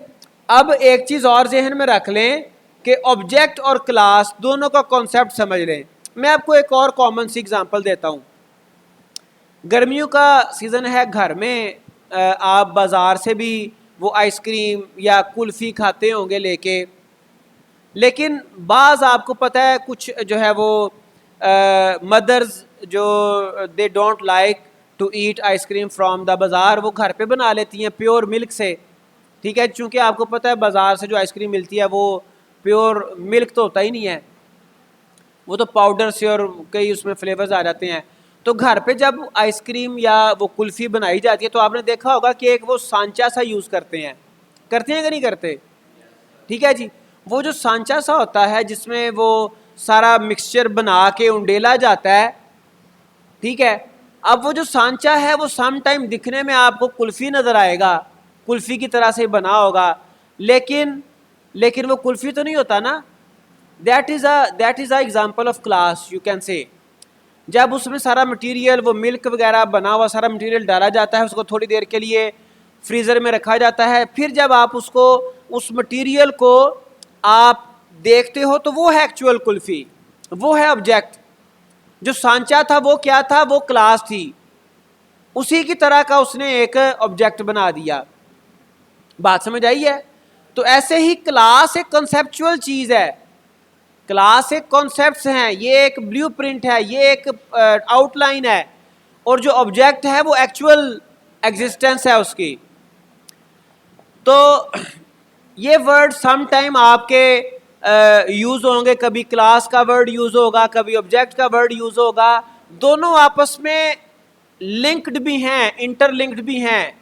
अब एक चीज और जहन में रख लें कि ऑब्जेक्ट और क्लास दोनों का कॉन्सेप्ट समझ लें। मैं आपको एक और कॉमन सी एग्जांपल देता हूँ। गर्मियों का सीज़न है, घर में आप बाज़ार से भी वो आइसक्रीम या कुल्फ़ी खाते होंगे लेके, लेकिन बाज़ आपको पता है कुछ जो है वो मदर्स जो they don't like to eat ice cream from the bazaar, वो घर पे बना लेती हैं प्योर मिल्क से। ठीक है, चूँकि आपको पता है बाज़ार से जो आइसक्रीम मिलती है वो प्योर मिल्क तो होता ही नहीं है, वो तो पाउडर से और कई उसमें फ्लेवर्स आ जाते हैं। तो घर पे जब आइसक्रीम या वो कुल्फ़ी बनाई जाती है तो आपने देखा होगा कि एक वो सांचा सा यूज़ करते हैं कि नहीं करते? ठीक है जी, वो जो सांचा सा होता है जिसमें वो सारा मिक्सचर बना के उंडेला जाता है। ठीक है, अब वो जो सांचा है वो सम टाइम दिखने में आपको कुल्फ़ी नज़र आएगा, कुल्फ़ी की तरह से बना होगा, लेकिन वो कुल्फ़ी तो नहीं होता ना। That is a example of class, you can say. जब उसमें सारा मटेरियल, वो मिल्क वगैरह बना हुआ सारा मटेरियल डाला जाता है, उसको थोड़ी देर के लिए फ्रीज़र में रखा जाता है, फिर जब आप उसको उस मटेरियल को आप देखते हो तो वो है एक्चुअल कुल्फ़ी, वो है ऑब्जेक्ट। जो सांचा था वो क्या था? वो क्लास थी। उसी की तरह का उसने एक ऑब्जेक्ट बना दिया। बात समझ आई है? तो ऐसे ही क्लास एक कॉन्सेप्चुअल चीज है, क्लास एक कॉन्सेप्ट्स हैं, ये एक ब्लूप्रिंट है, ये एक आउटलाइन है, और जो ऑब्जेक्ट है वो एक्चुअल एग्जिस्टेंस है उसकी। तो ये वर्ड सम टाइम आपके यूज होंगे, कभी क्लास का वर्ड यूज होगा, कभी ऑब्जेक्ट का वर्ड यूज होगा। दोनों आपस में लिंक्ड भी हैं, इंटरलिंक्ड भी हैं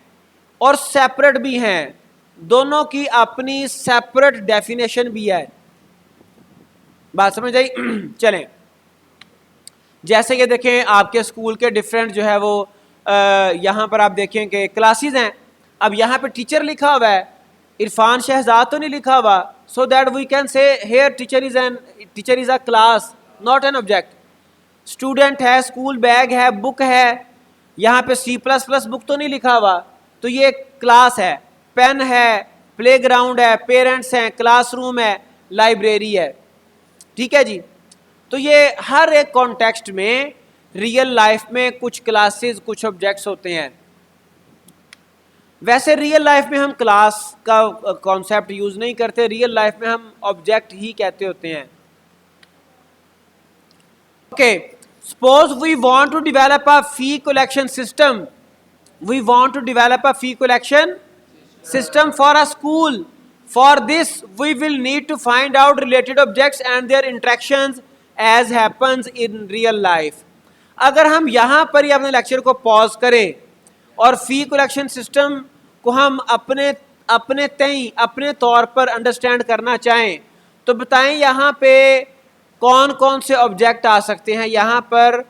और सेपरेट भी हैं, दोनों की अपनी सेपरेट डेफिनेशन भी है। बात समझ आई? चलें, जैसे कि देखें आपके स्कूल के डिफरेंट जो है वो यहाँ पर आप देखें कि क्लासेस हैं। अब यहाँ पे टीचर लिखा हुआ है, इरफान शहजाद तो नहीं लिखा हुआ, so that we can say here teacher is a class, not an object. Student है, स्कूल बैग है, बुक है, यहाँ पे C++ बुक तो नहीं लिखा हुआ, तो ये क्लास है। पेन है, प्लेग्राउंड है, पेरेंट्स हैं, क्लासरूम है, लाइब्रेरी है। ठीक है जी। तो ये हर एक कॉन्टेक्स्ट में रियल लाइफ में कुछ क्लासेस, कुछ ऑब्जेक्ट्स होते हैं। वैसे रियल लाइफ में हम क्लास का कॉन्सेप्ट यूज नहीं करते, रियल लाइफ में हम ऑब्जेक्ट ही कहते होते हैं। Okay, suppose we want to develop a fee collection system, we want to develop a fee collection system for a school. For this we will need to find out related objects and their interactions as happens in real life. अगर हम यहाँ पर ही अपने lecture को pause करें और फी collection system को हम अपने तौर पर अंडरस्टैंड करना चाहें, तो बताएं यहाँ पे कौन कौन से ऑब्जेक्ट आ सकते हैं, यहाँ पर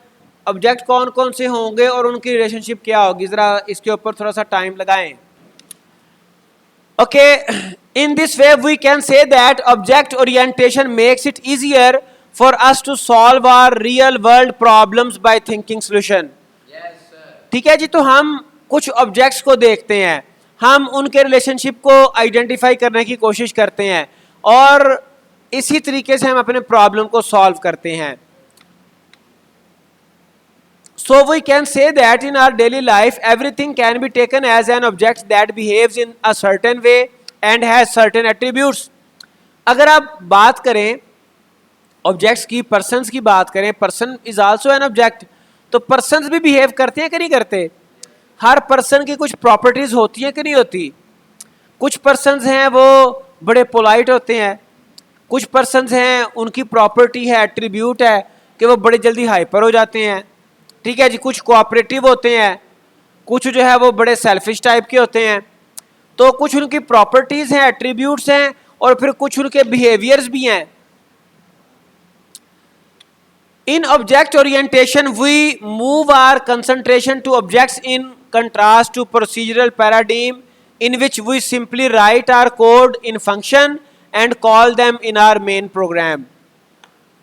ऑब्जेक्ट कौन कौन से होंगे और उनकी रिलेशनशिप क्या होगी। जरा इसके ऊपर थोड़ा सा टाइम लगाएं। Okay, in this way we can say that object orientation makes it easier for us to solve our real world problems by thinking solution. ठीक है जी। तो हम कुछ ऑब्जेक्ट्स को देखते हैं, हम उनके रिलेशनशिप को आइडेंटिफाई करने की कोशिश करते हैं और इसी तरीके से हम अपने प्रॉब्लम को सॉल्व करते हैं। So we can say that in our daily life everything can be taken as an object that behaves in a certain way and has certain attributes. अगर आप बात करें ऑब्जेक्ट्स की, पर्सन्स की बात करें, person is also an object, तो persons भी बिहेव करते हैं कि नहीं करते? हर पर्सन की कुछ प्रॉपर्टीज होती हैं कि नहीं होती? कुछ पर्सन्स हैं वो बड़े पोलाइट होते हैं, कुछ पर्सन्स हैं उनकी प्रॉपर्टी है, एट्रीब्यूट है कि वो बड़े जल्दी हाइपर हो जाते हैं। ठीक है जी। कुछ कोऑपरेटिव होते हैं, कुछ जो है वो बड़े सेल्फिश टाइप के होते हैं। तो कुछ उनकी प्रॉपर्टीज हैं, एट्रीब्यूट्स हैं, और फिर कुछ उनके बिहेवियर्स भी हैं। In object orientation we move our concentration to objects in contrast to procedural paradigm in which we simply write our code in function and call them in our main program.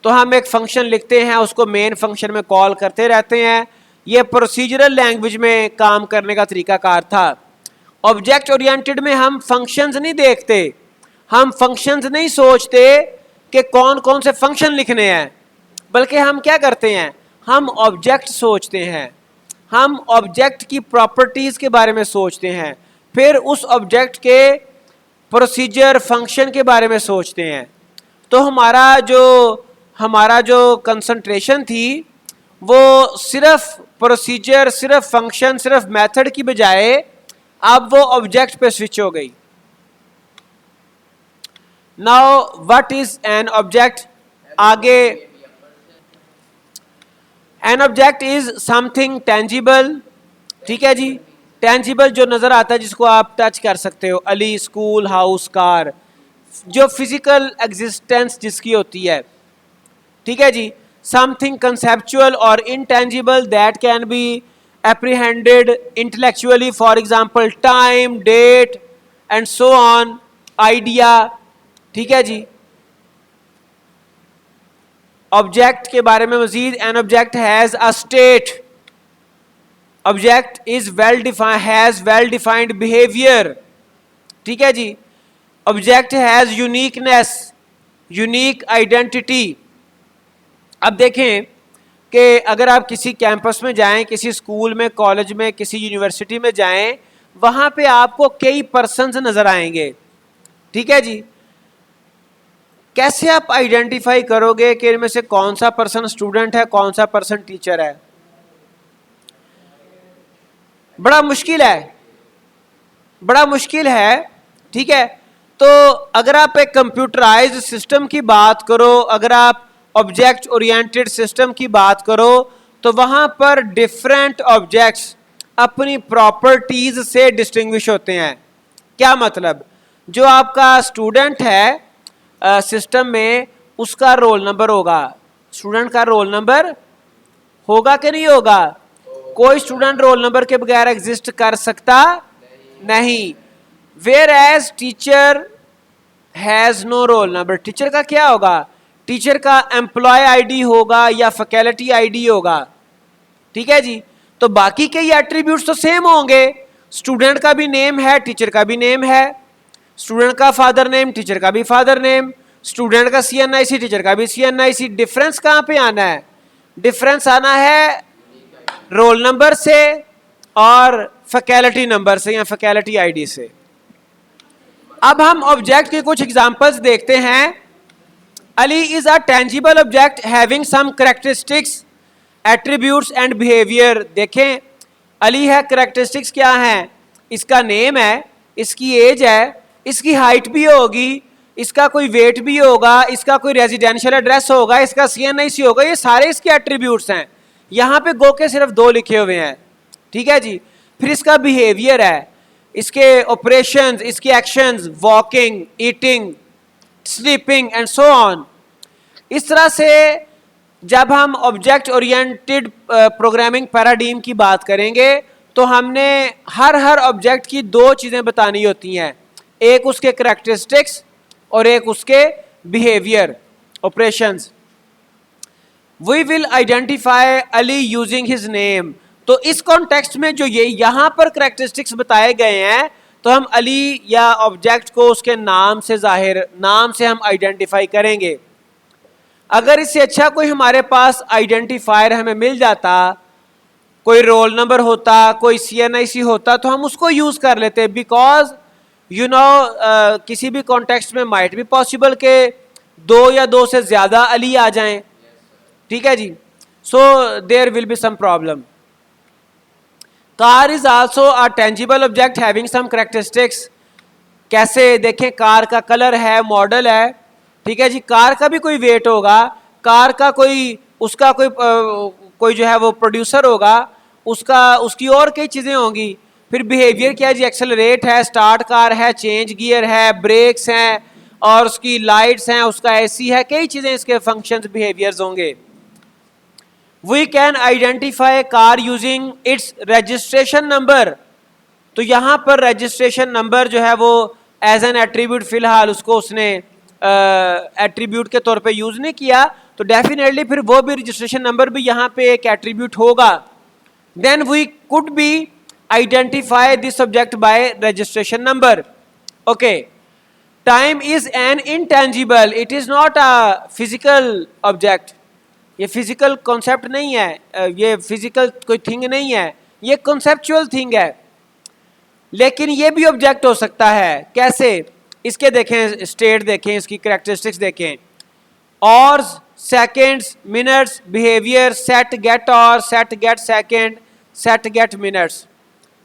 तो हम एक function लिखते हैं, उसको main function में call करते रहते हैं। ये प्रोसीजरल लैंग्वेज में काम करने का तरीकाकार था। ऑब्जेक्ट ओरिएंटेड में हम फंक्शंस नहीं देखते, हम फंक्शंस नहीं सोचते कि कौन कौन से फंक्शन लिखने हैं, बल्कि हम क्या करते हैं, हम ऑब्जेक्ट सोचते हैं, हम ऑब्जेक्ट की प्रॉपर्टीज के बारे में सोचते हैं, फिर उस ऑब्जेक्ट के प्रोसीजर, फंक्शन के बारे में सोचते हैं। तो हमारा जो कंसंट्रेशन थी वो सिर्फ प्रोसीजर, सिर्फ फंक्शन, सिर्फ मेथड की बजाय अब वो ऑब्जेक्ट पे स्विच हो गई। Now what is an object? आगे, an object is something tangible. ठीक है जी। टेंजिबल जो नजर आता है, जिसको आप टच कर सकते हो, अली, स्कूल, हाउस, कार, जो फिजिकल एग्जिस्टेंस जिसकी होती है। ठीक है जी। समथिंग कंसेप्चुअल और intangible that can be apprehended intellectually, for example time, date and so on, idea. ठीक है जी। ऑब्जेक्ट के बारे में मजीद, an object has a state, object is well defined, has well defined behaviour. ठीक है जी। Object has uniqueness, unique identity. अब देखें, कि अगर आप किसी कैंपस में जाएं, किसी स्कूल में, कॉलेज में, किसी यूनिवर्सिटी में जाएं, वहां पे आपको कई पर्सन्स नजर आएंगे, ठीक है जी। कैसे आप आइडेंटिफाई करोगे कि इनमें से कौन सा पर्सन स्टूडेंट है, कौन सा पर्सन टीचर है? बड़ा मुश्किल है, बड़ा मुश्किल है, ठीक है। तो अगर आप एक कंप्यूटराइज्ड सिस्टम की बात करो, अगर आप ऑब्जेक्ट ओरिएंटेड सिस्टम की बात करो, तो वहां पर डिफरेंट ऑब्जेक्ट्स अपनी प्रॉपर्टीज से डिस्टिंग्विश होते हैं। क्या मतलब? जो आपका स्टूडेंट है सिस्टम में, उसका रोल नंबर होगा। स्टूडेंट का रोल नंबर होगा कि नहीं होगा? कोई स्टूडेंट रोल नंबर के बगैर एग्जिस्ट कर सकता नहीं। Whereas teacher has no roll number. Teacher का क्या होगा? टीचर का एम्प्लॉय आईडी होगा या फैकल्टी आईडी होगा, ठीक है जी। तो बाकी के ये एट्रीब्यूट्स तो सेम होंगे। स्टूडेंट का भी नेम है, टीचर का भी नेम है। स्टूडेंट का फादर नेम, टीचर का भी फादर नेम। स्टूडेंट का CNIC, टीचर का भी CNIC। डिफरेंस कहां पे आना है? डिफरेंस आना है रोल नंबर से और फैकल्टी नंबर से या फैकल्टी आईडी से। अब हम ऑब्जेक्ट के कुछ एग्जांपल्स देखते हैं। Ali is a tangible object having some characteristics, attributes and behaviour. देखें, अली है, कैरेक्टरिस्टिक्स क्या है? इसका नेम है, इसकी एज है, इसकी हाइट भी होगी, इसका कोई वेट भी होगा, इसका कोई रेजिडेंशियल एड्रेस होगा, इसका CNIC होगा। ये सारे इसके एट्रीब्यूट्स हैं। यहां पे गो के सिर्फ 2 लिखे हुए हैं, ठीक है जी। फिर इसका बिहेवियर है, इसके ऑपरेशंस, इसके actions, walking, eating, sleeping and so on. इस तरह से जब हम ऑब्जेक्ट ओरिएंटेड प्रोग्रामिंग पैराडाइम की बात करेंगे तो हमने हर ऑब्जेक्ट की 2 चीजें बतानी होती हैं, एक उसके कैरेक्टरिस्टिक्स और एक उसके behaviour, operations. We will identify Ali using his name. तो इस कॉन्टेक्स्ट में जो ये यहां पर कैरेक्टरिस्टिक्स बताए गए हैं, तो हम अली या ऑब्जेक्ट को उसके नाम से नाम से हम आइडेंटिफाई करेंगे। अगर इससे अच्छा कोई हमारे पास आइडेंटिफायर हमें मिल जाता, कोई रोल नंबर होता, कोई CNIC होता, तो हम उसको यूज कर लेते। बिकॉज यू नो किसी भी कॉन्टेक्स्ट में माइट भी पॉसिबल के 2 या 2 से ज्यादा अली आ जाएं, ठीक है जी। So there will be some problem. Car is also a tangible object having some characteristics. कैसे? देखें, कार का कलर है, मॉडल है, ठीक है जी। कार का भी कोई वेट होगा, कार का कोई उसका कोई जो है वो प्रोड्यूसर होगा, उसकी और कई चीजें होंगी। फिर बिहेवियर क्या है जी? एक्सेलरेट है, स्टार्ट कार है, चेंज गियर है, ब्रेक्स हैं और उसकी लाइट्स हैं, उसका AC है, कई चीजें इसके फंक्शंस, बिहेवियर्स होंगे। We can identify car using its registration number. तो यहां पर रजिस्ट्रेशन नंबर जो है वो एज एन एट्रीब्यूट फिलहाल उसको उसने एट्रीब्यूट के तौर पे यूज नहीं किया, तो डेफिनेटली फिर वो भी रजिस्ट्रेशन नंबर भी यहां पे एक एट्रीब्यूट होगा। Then we could be identify this object by registration number. Okay, time is an intangible, it is not a physical object. ये फिजिकल कॉन्सेप्ट नहीं है, ये फिजिकल कोई थिंग नहीं है, ये कॉन्सेप्चुअल थिंग है। लेकिन ये भी ऑब्जेक्ट हो सकता है। कैसे? इसके देखें, स्टेट देखें, इसकी कैरेक्टरिस्टिक्स देखें। Hours, seconds, minutes, behaviour, set get hour, set get second, set get minutes.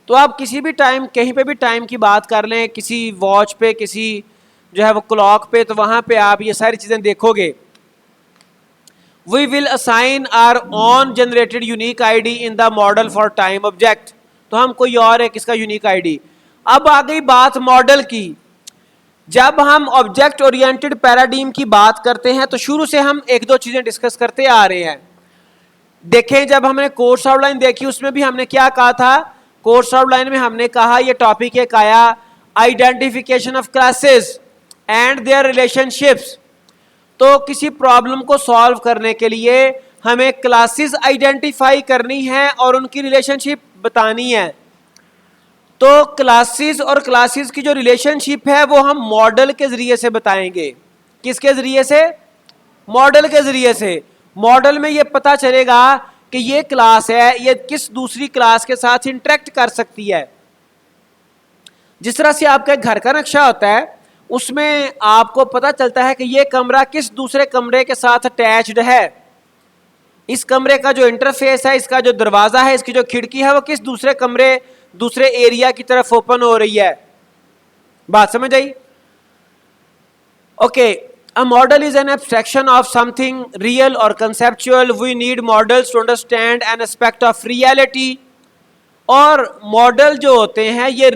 तो आप किसी भी टाइम, कहीं पे भी टाइम की बात कर लें, किसी वॉच पे, किसी जो है वो क्लॉक पे, तो वहां पे आप ये सारी चीजें देखोगे। We will assign our own generated unique ID in the model for time object. तो हम कोई और एक इसका यूनिक आईडी। अब आ गई बात मॉडल की। जब हम ऑब्जेक्ट ओरिएंटेड पैराडाइम की बात करते हैं तो शुरू से हम 1-2 चीजें डिस्कस करते आ रहे हैं। देखें, जब हमने कोर्स आउटलाइन देखी उसमें भी हमने क्या कहा था? कोर्स आउटलाइन में हमने कहा ये टॉपिक एक आया, identification of classes and there relationships. तो किसी प्रॉब्लम को सॉल्व करने के लिए हमें क्लासेस आइडेंटिफाई करनी है और उनकी रिलेशनशिप बतानी है। तो क्लासेस और क्लासेस की जो रिलेशनशिप है वो हम मॉडल के जरिए से बताएंगे। किसके जरिए से? मॉडल के जरिए से। मॉडल में ये पता चलेगा कि ये क्लास है, ये किस दूसरी क्लास के साथ इंटरेक्ट कर सकती है। जिस तरह से आपका घर का नक्शा होता है, उसमें आपको पता चलता है कि ये कमरा किस दूसरे कमरे के साथ अटैच्ड है, इस कमरे का जो इंटरफेस है, इसका जो दरवाजा है, इसकी जो खिड़की है, वो किस दूसरे कमरे, दूसरे एरिया की तरफ ओपन हो रही है। बात समझ आई? Okay, a model is an abstraction of something real or conceptual. We need models to understand an aspect of reality. और मॉडल जो होते हैं ये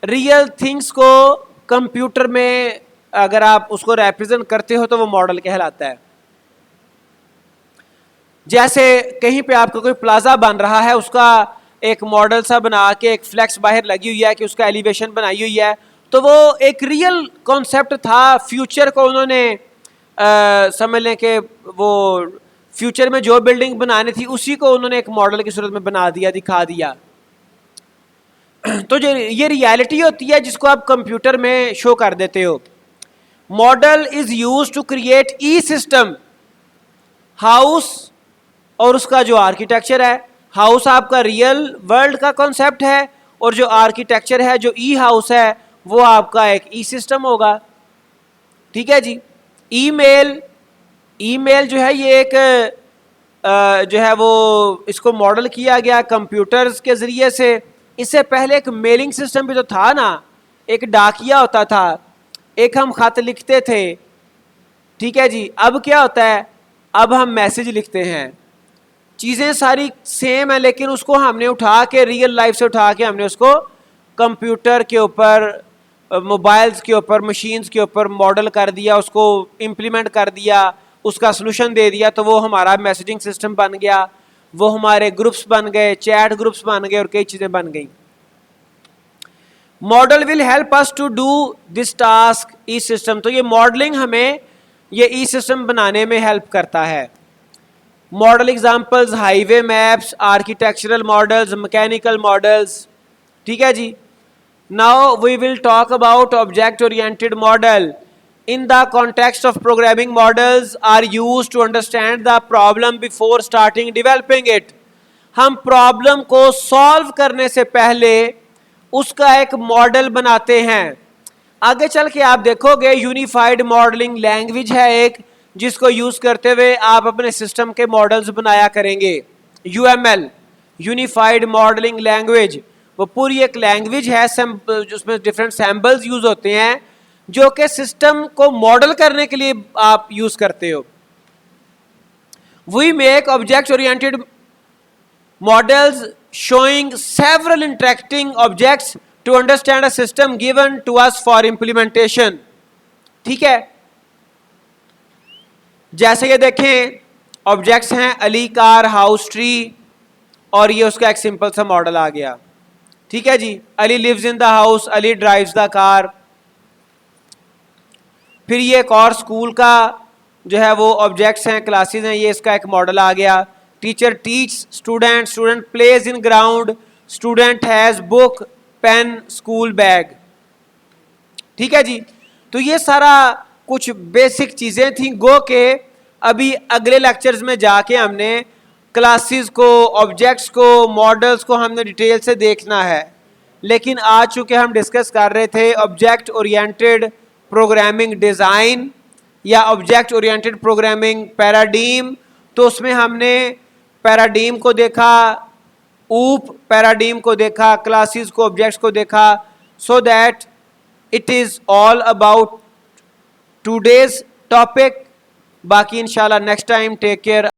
रियल थिंग्स को कंप्यूटर में अगर आप उसको रिप्रेजेंट करते हो तो वो मॉडल कहलाता है। जैसे कहीं पे आपका कोई प्लाजा बन रहा है, उसका एक मॉडल सा बना के एक फ्लेक्स बाहर लगी हुई है कि उसका एलिवेशन बनाई हुई है, तो वो एक रियल कॉन्सेप्ट था। फ्यूचर को उन्होंने समझ लें कि वो फ्यूचर में जो बिल्डिंग बनानी थी उसी को उन्होंने एक मॉडल की सूरत में बना दिया, दिखा दिया। तो जो ये रियलिटी होती है जिसको आप कंप्यूटर में शो कर देते हो। Model is use to create e system, house और उसका जो आर्किटेक्चर है। हाउस आपका रियल वर्ल्ड का कॉन्सेप्ट है और जो आर्किटेक्चर है, जो ई हाउस है, वो आपका एक ई सिस्टम होगा। ठीक है जी। ईमेल जो है ये एक जो है वो इसको मॉडल किया गया कंप्यूटर्स के ज़रिए से। इससे पहले एक मेलिंग सिस्टम भी तो था ना, एक डाकिया होता था, एक हम खत लिखते थे। ठीक है जी। अब क्या होता है, अब हम मैसेज लिखते हैं। चीज़ें सारी सेम है, लेकिन उसको हमने उठा के रियल लाइफ से उठा के हमने उसको कंप्यूटर के ऊपर, मोबाइल्स के ऊपर, मशीन्स के ऊपर मॉडल कर दिया, उसको इम्प्लीमेंट कर दिया, उसका सलूशन दे दिया, तो वो हमारा मैसेजिंग सिस्टम बन गया, वो हमारे ग्रुप्स बन गए, चैट ग्रुप्स बन गए और कई चीज़ें बन गई। Model will help us to do this task e system. तो ये मॉडलिंग हमें ये ई सिस्टम बनाने में हेल्प करता है। Model examples highway maps, architectural models, mechanical models. ठीक है जी। Now we will talk about object oriented model. In the context of programming, models are used to understand the problem before starting developing it. हम problem को solve करने से पहले उसका एक मॉडल बनाते हैं। आगे चल के आप देखोगे यूनिफाइड मॉडलिंग लैंग्वेज है एक, जिसको यूज करते हुए आप अपने सिस्टम के मॉडल्स बनाया करेंगे। UML, यूनिफाइड मॉडलिंग लैंग्वेज, वो पूरी एक लैंग्वेज है जिसमें डिफरेंट सैम्बल्स यूज होते हैं जो कि सिस्टम को मॉडल करने के लिए आप यूज करते हो। We make object oriented models showing several interacting objects to understand a system given to us for implementation. ठीक है। जैसे ये देखें, ऑब्जेक्ट्स हैं अली, कार, हाउस, ट्री, और ये उसका एक सिंपल सा मॉडल आ गया। ठीक है जी। Ali lives in the house, Ali drives the car. फिर ये एक और स्कूल का जो है वो ऑब्जेक्ट्स हैं, क्लासेस हैं, ये इसका एक मॉडल आ गया। Teacher teach student, student plays in ground, student has book, pen, school bag. ठीक है जी। तो ये सारा कुछ बेसिक चीज़ें थी। गो के अभी अगले लेक्चर्स में जाके हमने क्लासेस को, ऑब्जेक्ट्स को, मॉडल्स को हमने डिटेल से देखना है। लेकिन आज चूँकि हम डिस्कस कर रहे थे ऑब्जेक्ट ओरिएंटेड प्रोग्रामिंग डिज़ाइन या ऑब्जेक्ट ओरिएंटेड प्रोग्रामिंग पैराडीम, तो उसमें हमने पैराडीम को देखा, ऊप पैराडीम को देखा, क्लासेस को, ऑब्जेक्ट्स को देखा। So that it is all about today's topic. बाकी इंशाल्लाह नेक्स्ट टाइम। Take care.